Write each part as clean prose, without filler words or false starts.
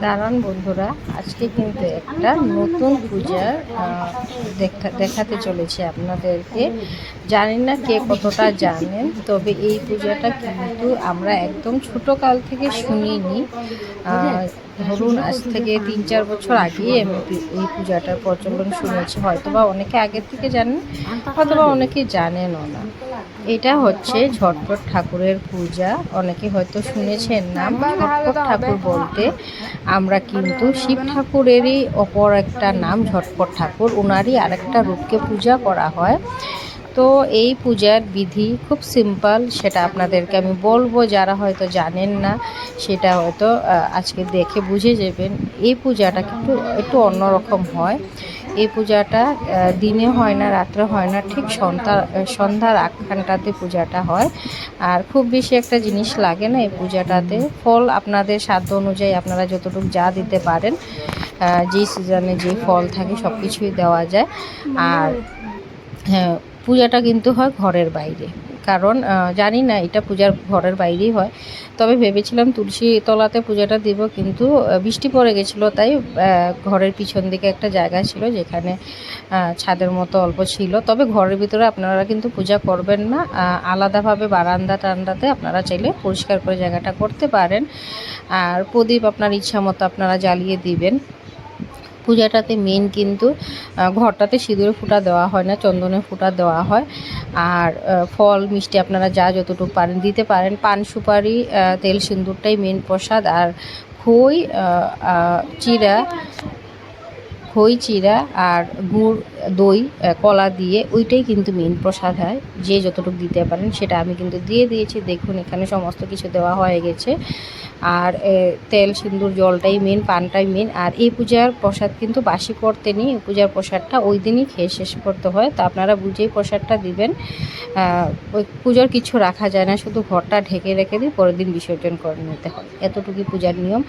দাঁড়ান বন্ধুরা, আজকে কিন্তু একটা নতুন পূজার দেখাতে চলেছি আপনাদেরকে। জানি না কে কতটা জানেন, তবে এই পূজাটা কিন্তু আমরা একদম ছোটোকাল থেকে শুনিনি। ধরুন আজ থেকে 3-4 বছর আগেই আমি এই পূজাটার প্রচলন শুনেছি। হয়তোবা অনেকে আগের থেকে জানেন, হয়তোবা অনেকে জানেনও না। এটা হচ্ছে ঝটপট ঠাকুরের পূজা। অনেকে হয়তো শুনেছেন নাম। ঝটপট ঠাকুর বলতে আমরা কিন্তু শিব ঠাকুরেরই অপর একটা নাম ঝটপট ঠাকুর, ওনারই আরেকটা রূপকে পূজা করা হয়। তো এই পূজার বিধি খুব সিম্পল, সেটা আপনাদেরকে আমি বলবো। যারা হয়তো জানেন না সেটা হয়তো আজকে দেখে বুঝে যাবেন। এই পূজাটা কিন্তু একটু অন্যরকম হয়। এই পূজাটা দিনে হয় না, রাত্রে হয় না, ঠিক সন্ধ্যার আখ্যানটাতে পূজাটা হয়। আর খুব বেশি একটা জিনিস লাগে না এই পূজাটাতে। ফল আপনাদের সাধ্য অনুযায়ী আপনারা যতটুকু যা দিতে পারেন, যেই সিজনে যে ফল থাকে সব কিছুই দেওয়া যায়। আর হ্যাঁ, পূজাটা কিন্তু হয় ঘরের বাইরে, কারণ জানি না এটা পূজার ঘরের বাইরেই হয়। তবে ভেবেছিলাম তুলসী তলাতে পূজাটা দিব, কিন্তু বৃষ্টি পড়ে গেছিলো, তাই ঘরের পিছন দিকে একটা জায়গা ছিল যেখানে ছাদের মতো অল্প ছিল। তবে ঘরের ভিতরে আপনারা কিন্তু পূজা করবেন না, আলাদাভাবে বারান্দা টান্দাতে আপনারা চাইলে পরিষ্কার করে জায়গাটা করতে পারেন। আর প্রদীপ আপনার ইচ্ছা মতো আপনারা জ্বালিয়ে দিবেন। পূজাটাতে মেন কিন্তু ঘরটাতে সিঁদুরে ফুটা দেওয়া হয় না, চন্দনের ফুটা দেওয়া হয়। আর ফল মিষ্টি আপনারা যা যতটুকু পারেন দিতে পারেন। পান সুপারি, তেল সিঁদুরটাই মেন প্রসাদ। আর খই, চিরা আর গুড়, দই, কলা দিয়ে ওইটাই কিন্তু মেন প্রসাদ হয়। যে যতটুকু দিতে পারেন সেটা আমি কিন্তু দিয়ে দিয়েছি। দেখুন এখানে সমস্ত কিছু দেওয়া হয়ে গেছে। আর তেল সিঁদুর জলটাই মেন, পানটাই মেন। আর এই পূজার প্রসাদ কিন্তু বাসি করতে নেই, এই পূজার প্রসাদটা ওই দিনই খেয়ে শেষ করতে হয়। তো আপনারা বুঝেই প্রসাদটা দিবেন। ওই পুজোর কিছু রাখা যায় না, শুধু ঘরটা ঢেকে রেখে দিয়ে পরের দিন বিসর্জন করে নিতে হয়, এতটুকুই পূজার নিয়ম।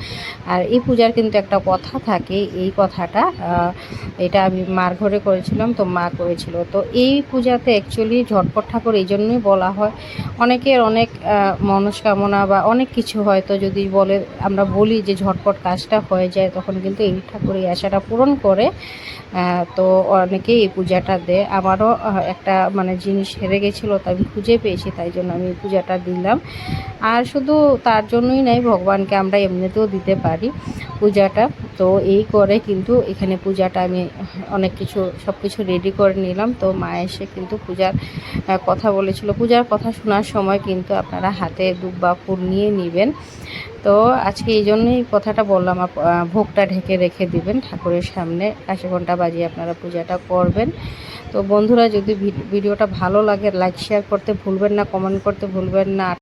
আর এই পূজার কিন্তু একটা কথা থাকে, এই কথাটা এটা আমি মার ঘরে করেছিলাম, তো মা করেছিল। তো এই পূজাতে অ্যাকচুয়ালি ঝটপট ঠাকুর এই জন্যই বলা হয়। অনেকের অনেক মনস্কামনা বা অনেক কিছু হয়তো যদি বলে, আমরা বলি যে ঝটপট কাজটা হয়ে যায়, তখন কিন্তু এই ঠাকুর এই আশাটা পূরণ করে। তো অনেকেই এই পূজাটা দেয়। আমারও একটা মানে জিনিস হেরে গেছিলো, তো আমি খুঁজে পেয়েছি, তাই জন্য আমি এই পূজাটা দিলাম। আর শুধু তার জন্যই নয়, ভগবানকে আমরা এমনিতেও দিতে পারি পূজাটা। তো এই করে কিন্তু এখানে পূজাটা আমি অনেক কিছু সব কিছু রেডি করে নিলাম। তো মা এসে কিন্তু পূজার কথা বলেছিল। পূজার কথা শোনার সময় কিন্তু আপনারা হাতে দুব্বা বা ফুল নিয়ে নেবেন। তো আজকে এই জন্যই কথাটা বললাম, ভোগটা ঢেকে রেখে দিবেন ঠাকুরের সামনে, কাশি ঘণ্টা বাজিয়ে আপনারা পূজাটা করবেন। তো বন্ধুরা, যদি ভিডিওটা ভালো লাগে লাইক শেয়ার করতে ভুলবেন না, কমেন্ট করতে ভুলবেন না।